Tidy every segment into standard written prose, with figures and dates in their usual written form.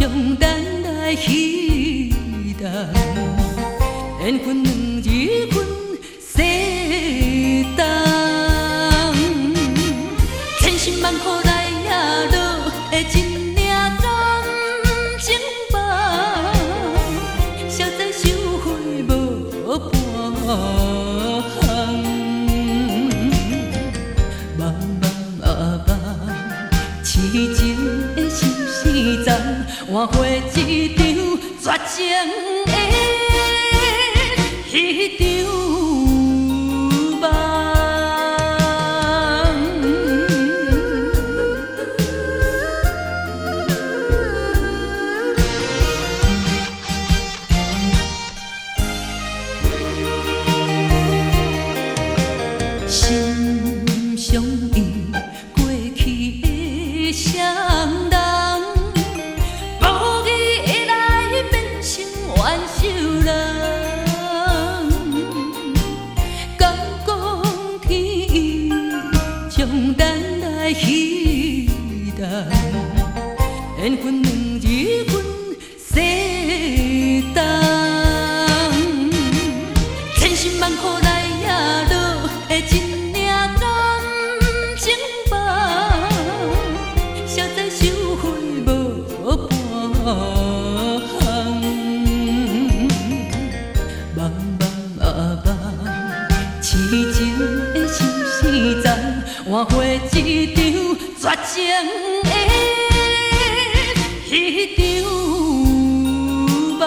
将咱来彼等，缘分两字分世东，千辛万苦来也落的一领感情包，实在收回无半茫茫啊茫，痴情的心事重，换回一场绝情的迄场梦。心相印，过去的双人，无意会来变成冤仇人。敢讲天意，将咱来彼等，缘分两字分世东，千辛万苦来也落的一领感情包，实在收回无半茫茫啊茫，痴情的心事重，换回一场绝情的迄场梦。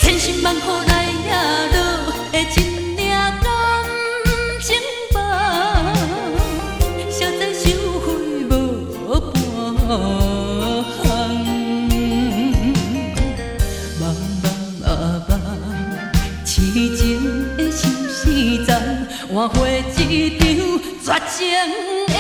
千辛万苦来也落的一领感情包，实在收回无半茫茫啊茫，痴情的心事重，换回一场绝情的